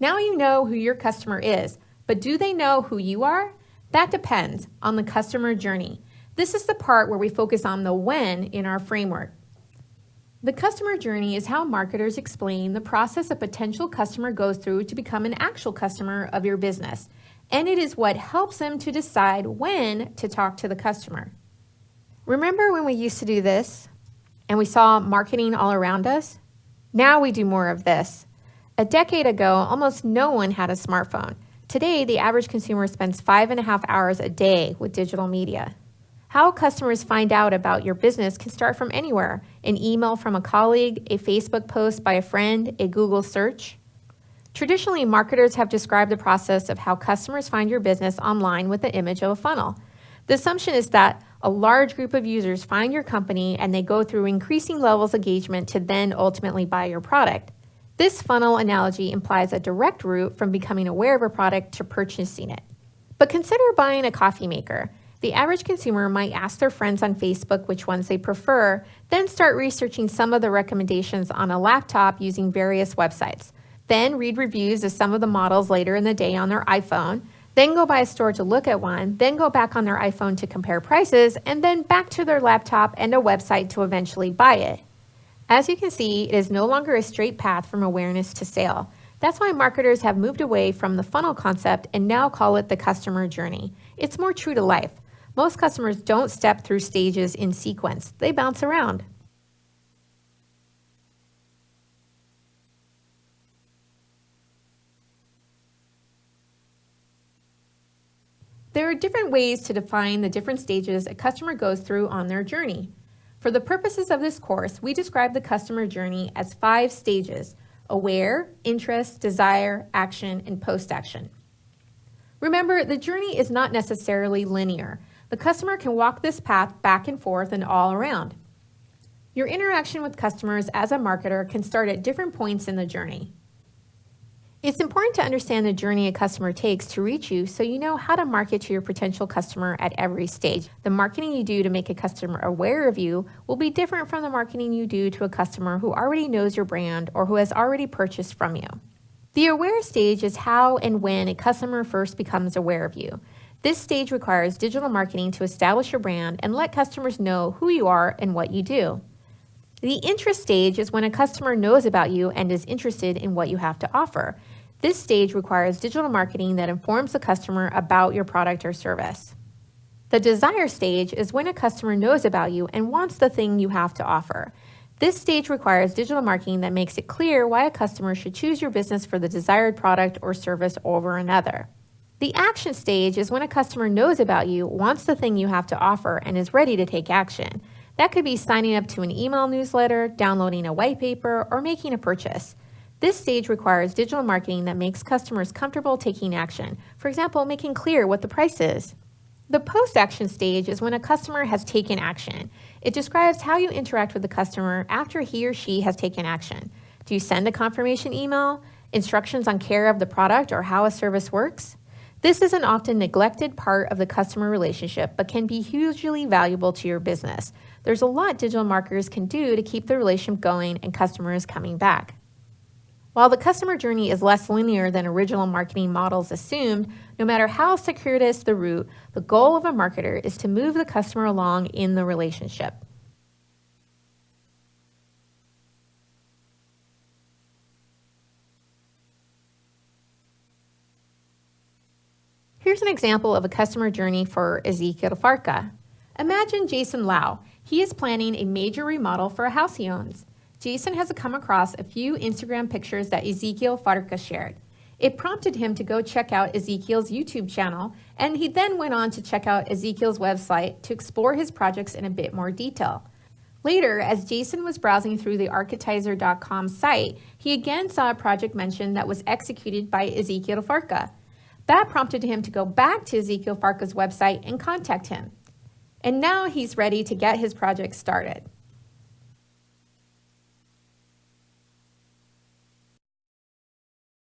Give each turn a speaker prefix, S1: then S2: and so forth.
S1: Now you know who your customer is, but do they know who you are? That depends on the customer journey. This is the part where we focus on the when in our framework. The customer journey is how marketers explain the process a potential customer goes through to become an actual customer of your business, and it is what helps them to decide when to talk to the customer. Remember when we used to do this and we saw marketing all around us? Now we do more of this. A decade ago, almost no one had a smartphone. Today, the average consumer spends 5.5 hours a day with digital media. How customers find out about your business can start from anywhere: an email from a colleague, a Facebook post by a friend, a Google search. Traditionally, marketers have described the process of how customers find your business online with the image of a funnel. The assumption is that a large group of users find your company and they go through increasing levels of engagement to then ultimately buy your product. This funnel analogy implies a direct route from becoming aware of a product to purchasing it. But consider buying a coffee maker. The average consumer might ask their friends on Facebook which ones they prefer, then start researching some of the recommendations on a laptop using various websites, then read reviews of some of the models later in the day on their iPhone, then go by a store to look at one, then go back on their iPhone to compare prices, and then back to their laptop and a website to eventually buy it. As you can see, it is no longer a straight path from awareness to sale. That's why marketers have moved away from the funnel concept and now call it the customer journey. It's more true to life. Most customers don't step through stages in sequence. They bounce around. There are different ways to define the different stages a customer goes through on their journey. For the purposes of this course, we describe the customer journey as 5 stages: aware, interest, desire, action, and post-action. Remember, the journey is not necessarily linear. The customer can walk this path back and forth and all around. Your interaction with customers as a marketer can start at different points in the journey. It's important to understand the journey a customer takes to reach you so you know how to market to your potential customer at every stage. The marketing you do to make a customer aware of you will be different from the marketing you do to a customer who already knows your brand or who has already purchased from you. The aware stage is how and when a customer first becomes aware of you. This stage requires digital marketing to establish your brand and let customers know who you are and what you do. The interest stage is when a customer knows about you and is interested in what you have to offer. This stage requires digital marketing that informs the customer about your product or service. The desire stage is when a customer knows about you and wants the thing you have to offer. This stage requires digital marketing that makes it clear why a customer should choose your business for the desired product or service over another. The action stage is when a customer knows about you, wants the thing you have to offer, and is ready to take action. That could be signing up to an email newsletter, downloading a white paper, or making a purchase. This stage requires digital marketing that makes customers comfortable taking action. For example, making clear what the price is. The post-action stage is when a customer has taken action. It describes how you interact with the customer after he or she has taken action. Do you send a confirmation email, instructions on care of the product, or how a service works? This is an often neglected part of the customer relationship, but can be hugely valuable to your business. There's a lot digital marketers can do to keep the relationship going and customers coming back. While the customer journey is less linear than original marketing models assumed, no matter how circuitous the route, the goal of a marketer is to move the customer along in the relationship. Here's an example of a customer journey for Ezekiel Farka. Imagine Jason Lau. He is planning a major remodel for a house he owns. Jason has come across a few Instagram pictures that Ezekiel Farka shared. It prompted him to go check out Ezekiel's YouTube channel, and he then went on to check out Ezekiel's website to explore his projects in a bit more detail. Later, as Jason was browsing through the Architizer.com site, he again saw a project mentioned that was executed by Ezekiel Farka. That prompted him to go back to Ezekiel Farka's website and contact him. And now he's ready to get his project started.